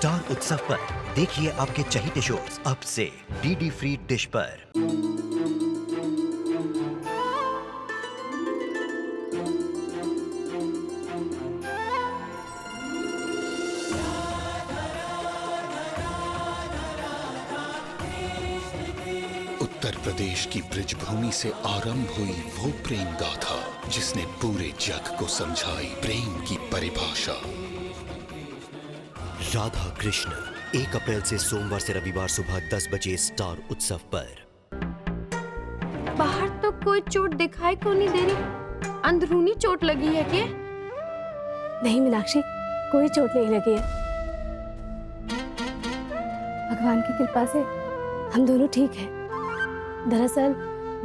Star उत्सव पर देखिए आपके चहीते शोज अब से डीडी फ्री डिश पर। उत्तर प्रदेश की ब्रिजभूमि से आरंभ हुई वो प्रेम गाथा जिसने पूरे जग को समझाई प्रेम की परिभाषा। राधा कृष्ण 1 अप्रैल से सोमवार से रविवार सुबह 10 बजे स्टार उत्सव पर। बाहर तो कोई चोट दिखाई क्यों नहीं दे रही? अंदरूनी चोट लगी है क्या? नहीं मीनाक्षी, कोई चोट नहीं लगी है। भगवान की कृपा से हम दोनों ठीक हैं। दरअसल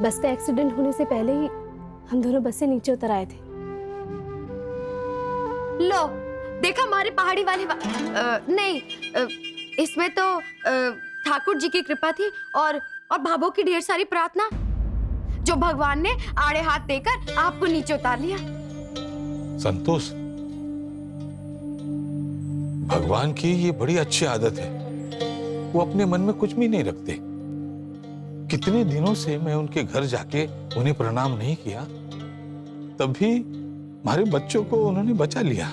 बस का एक्सीडेंट होने से पहले ही हम दोनों बस से नीचे उतर आए थे। लो देखा हमारे पहाड़ी वाले नहीं, इसमें तो ठाकुर जी की कृपा थी और भाभो की ढेर सारी प्रार्थना, जो भगवान ने आड़े हाथ देकर आपको नीचे उतार लिया। संतोष, भगवान की ये बड़ी अच्छी आदत है, वो अपने मन में कुछ भी नहीं रखते। कितने दिनों से मैं उनके घर जाके उन्हें प्रणाम नहीं किया, तब भी हमारे बच्चों को उन्होंने बचा लिया।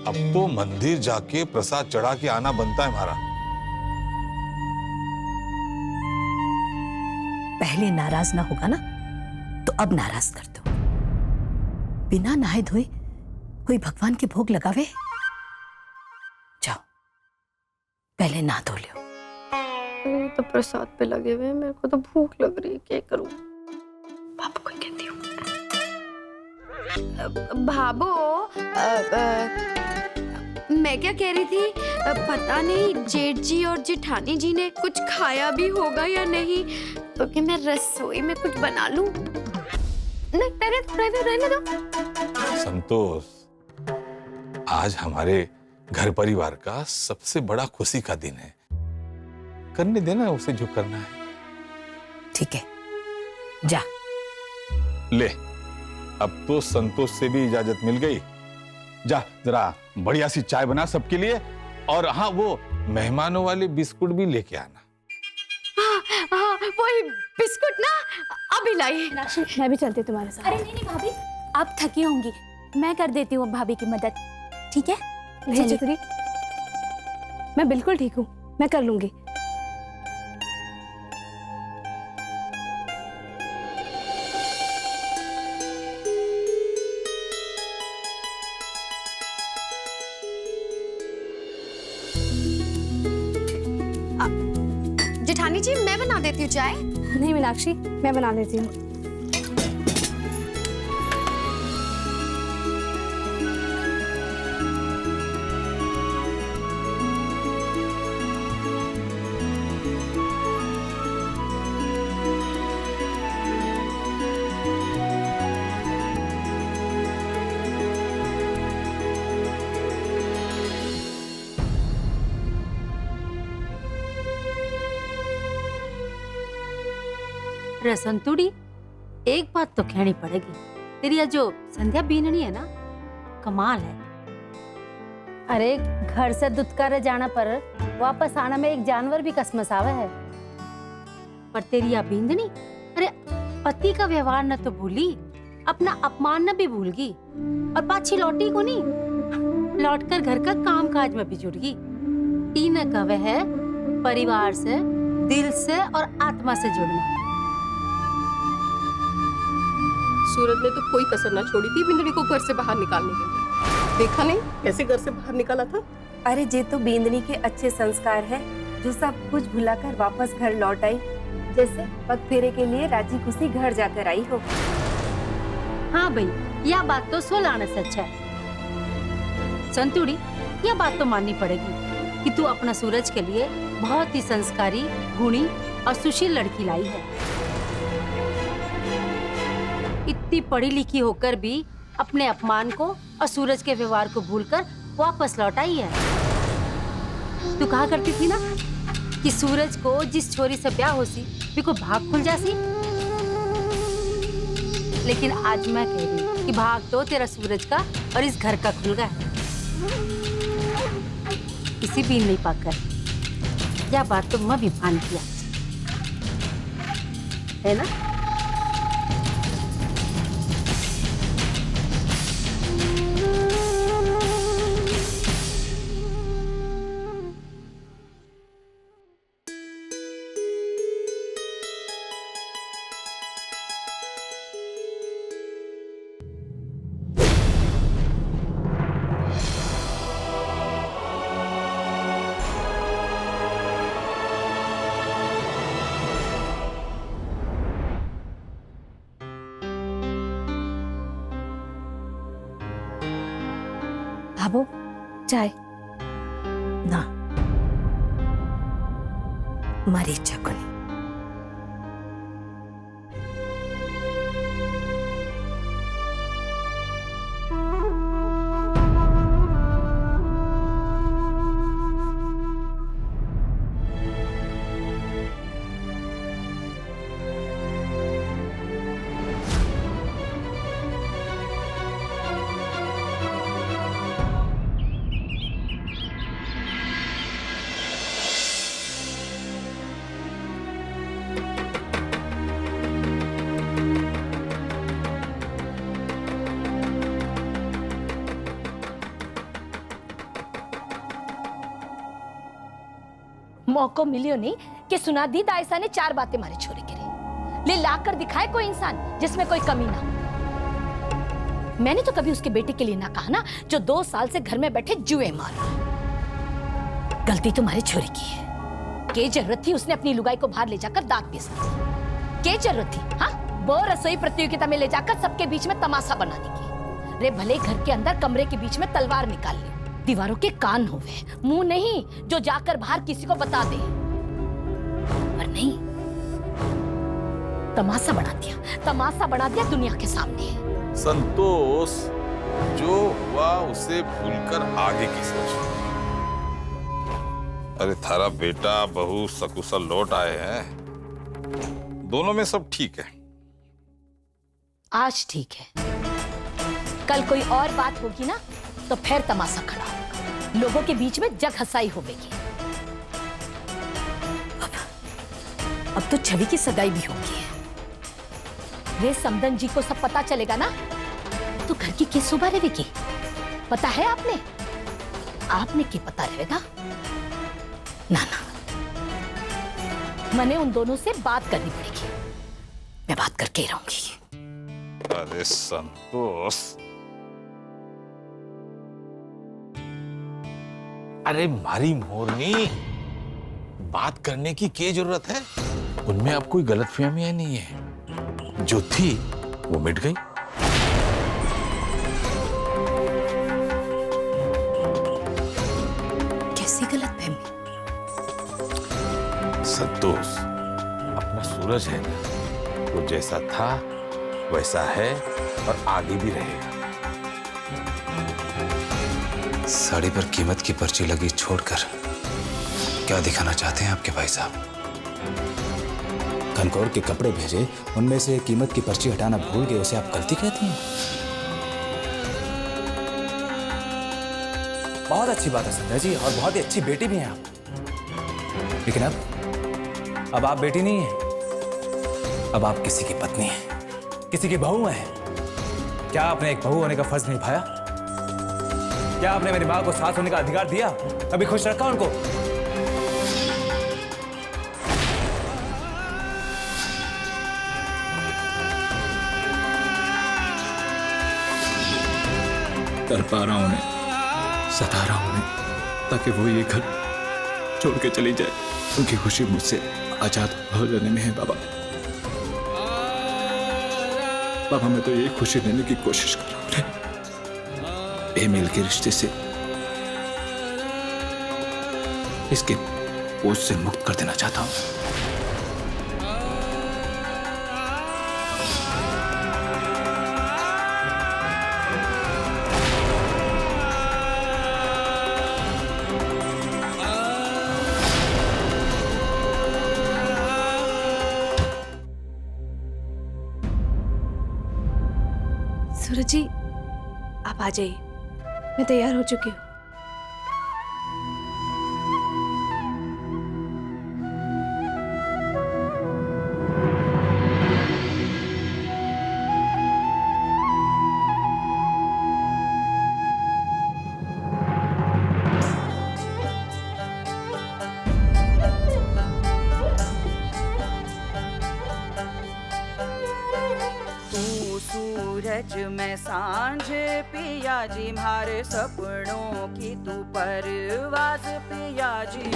अब तो मंदिर जाके प्रसाद चढ़ा के आना बनता है हमारा। पहले नाराज ना होगा ना तो अब नाराज कर दो। बिना नहाए धोए कोई भगवान के भोग लगावे? जाओ पहले नहा धो लो। अरे तो प्रसाद पे लगे हुए, मेरे को तो भूख लग रही है, क्या करूं? भाभो को कहती हूँ। भाभो, मैं क्या कह रही थी, पता नहीं जेठ जी और जेठानी जी ने कुछ खाया भी होगा या नहीं, तो कि मैं रसोई में कुछ बना लूं? नहीं, रहने दो। संतोष, आज हमारे घर परिवार का सबसे बड़ा खुशी का दिन है, करने देना उसे जो करना है। ठीक है, जा। ले, अब तो संतोष से भी इजाजत मिल गई। जा जरा बढ़िया सी चाय बना सबके लिए, और हाँ, वो मेहमानों वाले बिस्कुट भी लेके आना। हाँ, वही बिस्कुट ना अभी लाई। मैं भी चलती हूँ तुम्हारे साथ। अरे नहीं भाभी, आप थकी होंगी, मैं कर देती हूँ भाभी की मदद, ठीक है? नहीं चितरी, मैं बिल्कुल ठीक हूँ, मैं कर लूंगी। जेठानी जी, मैं बना देती हूँ चाय। नहीं मीनाक्षी, मैं बना लेती हूँ। रसंतुड़ी, एक बात तो कहनी पड़ेगी, तेरी ये जो संध्या बीननी है ना, कमाल है। अरे घर से दुत्कार जाना पर वापस आना में एक जानवर भी कसमस आवे है। पर तेरी यह बींदनी, अरे पति का व्यवहार न तो भूली, अपना अपमान न भी भूल गई, और पाछी लौटी को नहीं, लौटकर घर का काम काज में भी जुट गई। तीन कवे है परिवार से, दिल से और आत्मा से जुड़ना। सूरज ने तो कोई कसर ना छोड़ी थी बिंदनी को घर से बाहर निकालने के लिए। देखा नहीं कैसे घर से बाहर निकाला था? अरे ये तो बिंदनी के अच्छे संस्कार है, जो सब कुछ भुलाकर वापस घर लौट आई, जैसे पग फेरे के लिए राजी खुशी घर जाकर आई हो। हाँ भाई, यह बात तो सोलाना सच है। संतुड़ी, यह बात तो माननी पड़ेगी कि तू अपना सूरज के लिए बहुत ही संस्कारी, गुणी और सुशील लड़की लाई है। इतनी पढ़ी लिखी होकर भी अपने अपमान को और सूरज के व्यवहार को भूलकर वापस लौट आई है। तू कहा करती थी ना कि सूरज को जिस छोरी से ब्याह होसी भी को भाग खुल जासी, लेकिन आज मैं कह रही हूँ कि भाग तो तेरा सूरज का और इस घर का खुल गया है। किसी भी नहीं पाकर यह बात तो मैं भी मान किया है ना। भाभो चाय। ना, मारी इच्छा को नहीं। मौको मिलियो नहीं कि सुना दी दायसा ने 4 बातें मारे छोरे के लिए। ले लाकर दिखाए कोई इंसान जिसमें कोई कमी ना हो। मैंने तो कभी उसके बेटे के लिए ना कहा ना, जो 2 साल से घर में बैठे जुए मार रहा। गलती तुम्हारे छोरे की है। क्या जरूरत थी उसने अपनी लुगाई को बाहर ले जाकर दांत पीसने की? क्या जरूरत थी? हाँ, वो रसोई प्रतियोगिता में ले जाकर सबके बीच में तमाशा बनाने की। रे भले घर के अंदर कमरे के बीच में तलवार निकाल ली, दीवारों के कान होवे, मुंह नहीं जो जाकर बाहर किसी को बता दे। पर नहीं, तमाशा बना दिया दुनिया के सामने। संतोष, जो हुआ उसे भूलकर आगे की सोच। अरे थारा बेटा बहू सकुशल लौट आए हैं, दोनों में सब ठीक है। आज ठीक है, कल कोई और बात होगी ना तो फिर तमाशा खड़ा होगा, लोगों के बीच में जग हंसाई होगी। अब तो छवि की सगाई भी होगी है। रे समदन जी को सब पता चलेगा ना तो घर की किस सुबह रहेगी? पता है आपने क्या पता रहेगा? ना मने उन दोनों से बात करनी पड़ेगी। मैं बात करके ही रहूंगी। अरे संतोष, अरे मारी मोरनी, बात करने की क्या जरूरत है? उनमें अब कोई गलतफहमियां नहीं है, जो थी वो मिट गई। कैसी गलतफहमी? संतोष, अपना सूरज है ना, वो जैसा था वैसा है और आगे भी रहेगा। साड़ी पर कीमत की पर्ची लगी छोड़कर क्या दिखाना चाहते हैं आपके भाई साहब? कनकौर के कपड़े भेजे, उनमें से कीमत की पर्ची हटाना भूल गए, उसे आप गलती कहती हैं? बहुत अच्छी बात है संध्या जी, और बहुत ही अच्छी बेटी भी हैं आप। लेकिन अब आप बेटी नहीं हैं, अब आप किसी की पत्नी हैं, किसी की बहू हैं। क्या आपने एक बहू होने का फर्ज निभाया? क्या आपने मेरी मां को साथ होने का अधिकार दिया? कभी खुश रखा उनको? तड़पा रहा हूं उन्हें, सता रहा हूं उन्हें, ताकि वो ये घर छोड़ के चली जाए। उनकी खुशी मुझसे आजाद हो जाने में है बाबा। बाबा मैं तो यही खुशी देने की कोशिश कर रहा हूं उन्हें। बेमेल के रिश्ते से, इसके बोझ से मुक्त कर देना चाहता हूं। सूरज जी, आप आ जाइए, मैं तैयार हो चुकी हूँ। में सांझ पिया जी, मारे सपनों की तू परवाज पिया जी।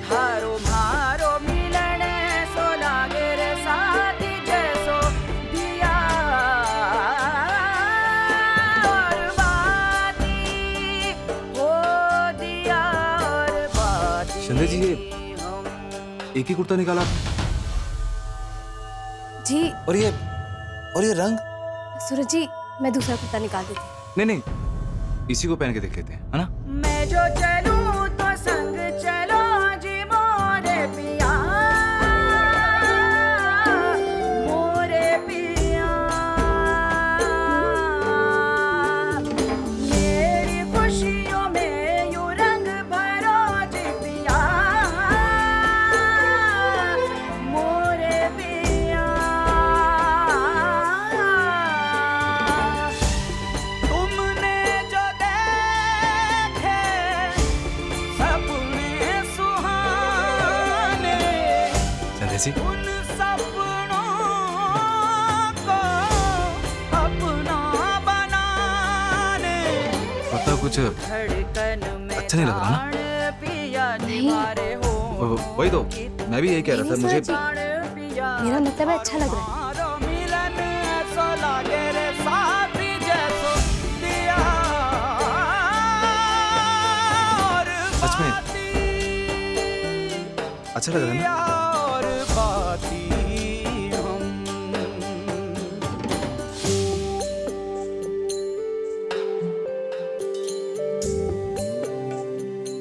हारो मारो मिलन सो लागे रे साथी जैसो दिया और बाती हो दिया और बाती। संध्या जी, ये एक ही कुर्ता निकाला जी। और ये रंग? सूरज जी, मैं दूसरा कुर्ता निकाल देती। नहीं नहीं, इसी को पहन के देख लेते हैं, है ना? मैं जो चलूं तो संग चलो जी मोरे पिया, मोरे पिया। मेरी खुशियों में यूं रंग भरो जी पिया, मोरे पिया। तुमने जो देखे सपने सुहाने, संध्या जी, उन सपनों को अपना बनाने। कुर्ता कुछ धड़कन में अच्छा नहीं लग रहा ना? पिया जी नहीं। मारे हो वही तो मैं भी यही कह रहा था। मुझे मेरा मतलब है अच्छा लग रहा है। मारो मिलन ऐसा लागे रे साथी जैसो दिया और सच में बाती, अच्छा लग रहा है ना? और बाती हम।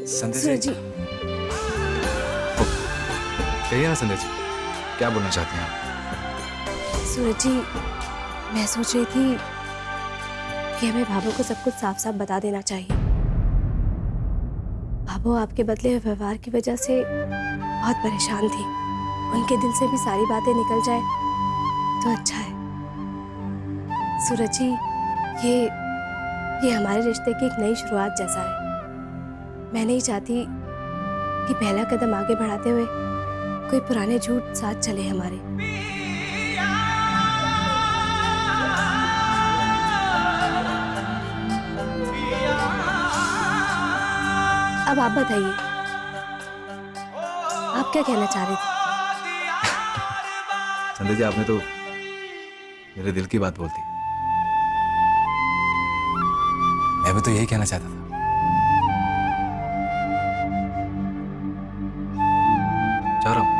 संध्या सूरज जी, जी, कहिए ना संध्या जी, क्या बोलना चाहती हैं आप? सूरज जी, मैं सोच रही थी कि हमें भाभो को सब कुछ साफ साफ बता देना चाहिए। भाभो आपके बदले हुए व्यवहार की वजह से बहुत परेशान थी। उनके दिल से भी सारी बातें निकल जाए तो अच्छा है। सूरज जी, ये हमारे रिश्ते की एक नई शुरुआत जैसा है। मैं नहीं चाहती कि पहला कदम आगे बढ़ाते हुए कोई पुराने झूठ साथ चले हमारे। अब आप बताइए, आप क्या कहना चाह रहे थे? संध्या जी, आपने तो मेरे दिल की बात बोलती। मैं भी तो यही कहना चाहता था। जा रहा हूँ।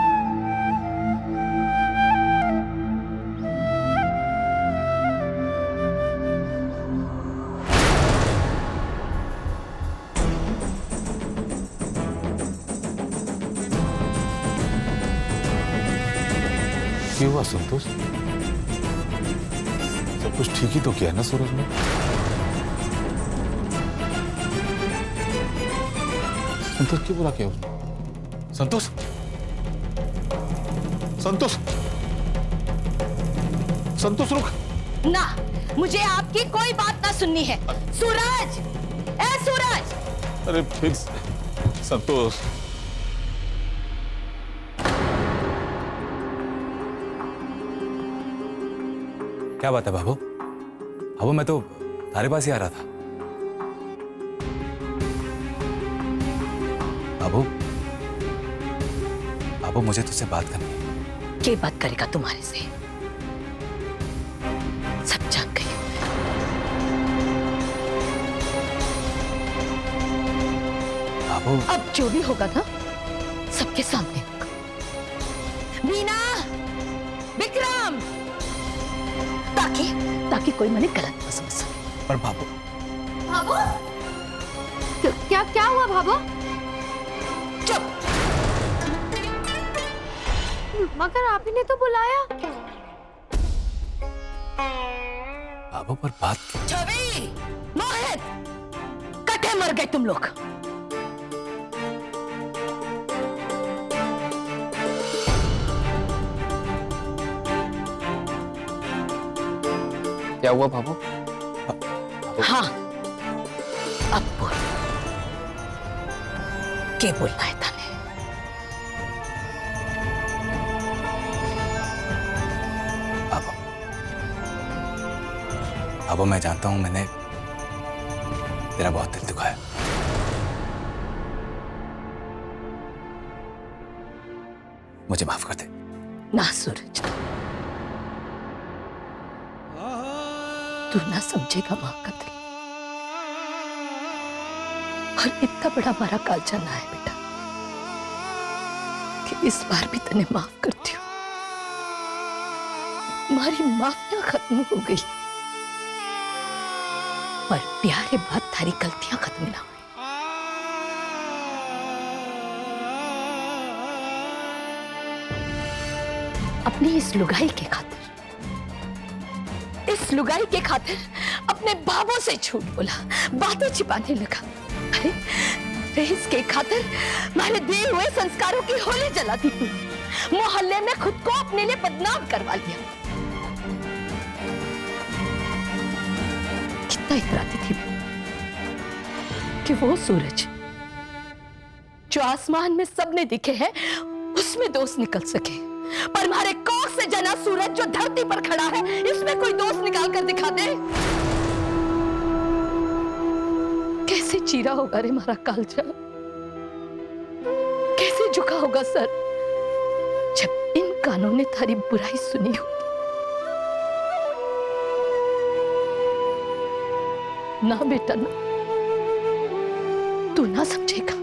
क्या हुआ संतोष? सब कुछ ठीक ही तो किया ना सूरज ने? संतोष क्यों बुरा किया उसने? संतोष, संतोष, संतोष रुक। ना, मुझे आपकी कोई बात ना सुननी है। सूरज, ए सूरज! अरे फिर संतोष, क्या बात है बाबू? बाबू, मैं तो तारे पास ही आ रहा था। बाबू, बाबू, मुझे तुझसे बात करनी है। क्या बात करेगा तुम्हारे से? सब जान गई हूं मैं। बाबू, अब जो भी होगा ना, सबके सामने होगा। मीना, विक्रम, ताकि कोई मैंने गलत ना समझ सके। पर बाबू, भाभो, क्या हुआ भाभो? चुप! मगर आप ही ने तो बुलाया। बाबू, पर बात की। छवि, मोहित, कटे मर गए तुम लोग। क्या हुआ बाबू? हाँ, अब बोल, क्या बोलना है तने? बाबा मैं जानता हूं मैंने तेरा बहुत दिल दुखाया। मुझे माफ कर दे। ना सूरज, तू ना समझेगा माँ का दिल, और इतना बड़ा हमारा कालचा ना है बेटा कि इस बार भी तने माफ करती हूँ। हमारी माफियां खत्म हो गई और प्यारे बाद थारी गलतियां खत्म ना हुई। अपनी इस लुगाई के खातिर, इस लुगाई के खातिर अपने बाबों से झूठ बोला, बातें छिपाने लगा। अरे इसके खातिर मैंने दिए हुए संस्कारों की होली जला दी तू। मोहल्ले में खुद को अपने लिए बदनाम करवा लिया। कितना इतराती थी कि वो सूरज जो आसमान में सबने दिखे हैं उसमें दोस्त निकल सके, पर हमारे कोख से जना सूरज जो धरती पर खड़ा है इसमें कोई दोस्त निकाल कर दिखा दे। कैसे चीरा होगा रे हमारा कालचा, कैसे झुका होगा सर जब इन कानों ने थारी बुराई सुनी हो। ना बेटा ना, तू ना समझेगा।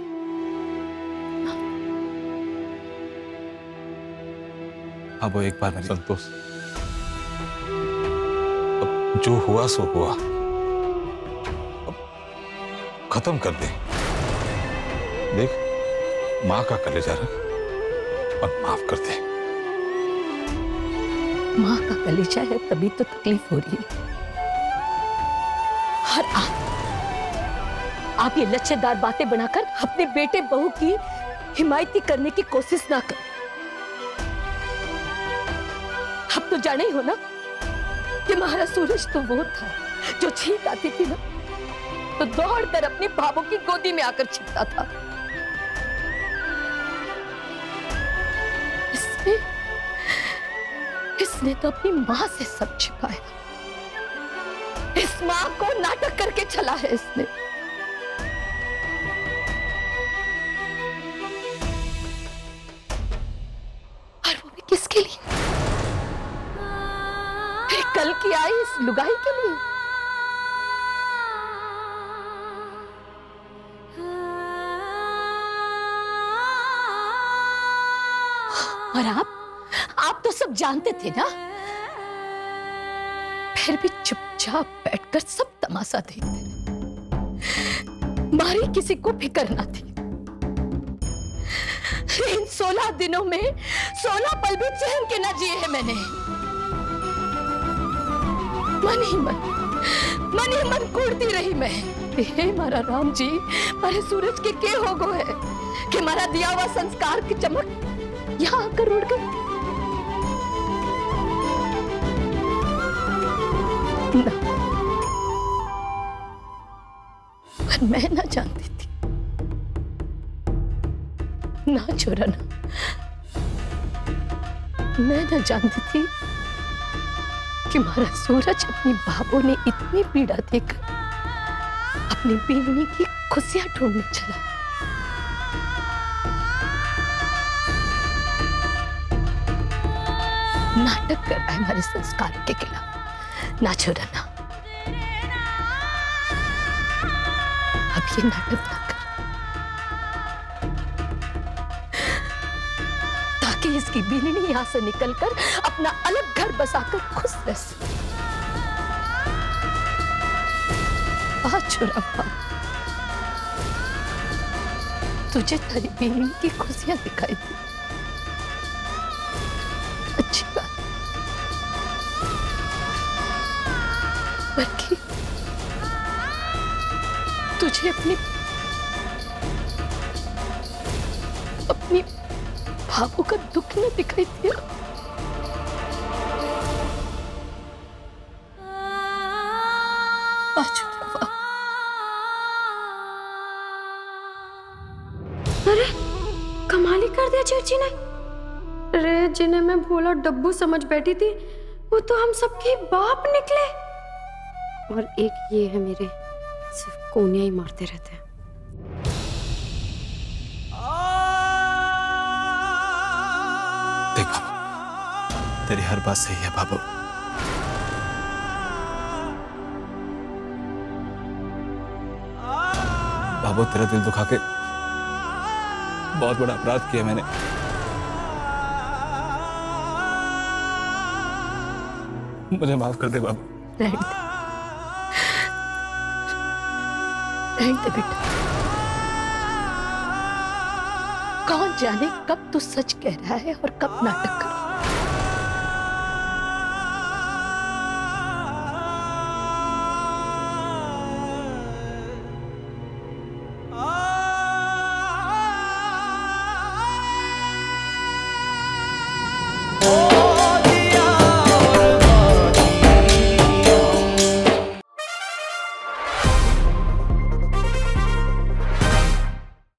अब वो एक बार मेरी संतोष, अब जो हुआ सो हुआ, अब खत्म कर दे। देख, माँ का कलेजा रख और माफ कर दे। माँ का कलेजा है तभी तो तकलीफ हो रही है। और आप ये लच्छेदार बातें बनाकर अपने बेटे बहू की हिमायती करने की कोशिश ना करो। अब तो जाने ही हो ना कि महाराज सूरज तो वो था जो छींक आती थी ना तो दौड़कर अपनी भाभों की गोदी में आकर छिपता था। इसने तो अपनी मां से सब छिपाया। इस मां को नाटक करके चला है इसने। और वो भी किसके लिए? कल की आई इस लुगाई के लिए। और आप तो सब जानते थे ना, फिर भी चुपचाप बैठकर सब तमाशा देखते। मारी किसी को फिक्र ना थी। इन 16 दिनों में 16 पल भी चैन के ना जिए हैं मैंने। मन ही मन कूदती रही मैं। हे मारा राम जी, मारे सूरज के हो गो है कि मारा दिया हुआ संस्कार की चमक यहाँ आकर उड़ गई। ना, पर मैं ना जानती थी ना चोरना, मैं ना जानती थी कि महाराज सूरज अपनी बाबों ने इतनी पीड़ा देकर अपनी बीवी की खुशियां ढूंढने चला। नाटक कर रहा है हमारे संस्कार के खिलाफ। ना छोड़ना, अब ये नाटक ना कर, ताकि इसकी बीननी यहां से निकलकर अपना अलग घर बसाकर खुश रह सके। छोरा, तुझे तेरी बीननी की खुशियां दिखाई दी, अच्छी बात। बल्कि तुझे अपनी भावों का दुख न दिखाई दिया। अरे कमाल ही कर दिया चेची ने। अरे जिन्हें मैं भोला डब्बू समझ बैठी थी वो तो हम सबके बाप निकले। और एक ये है मेरे, सिर्फ कोनिया ही मारते रहते हैं। देख बाबू, तेरी हर बात सही है बाबू। बाबू तेरा दिल दुखा के बहुत बड़ा अपराध किया मैंने। मुझे माफ कर दे बाबू। रहने दे बेटा। कौन जाने कब तू सच कह रहा है और कब नाटक कर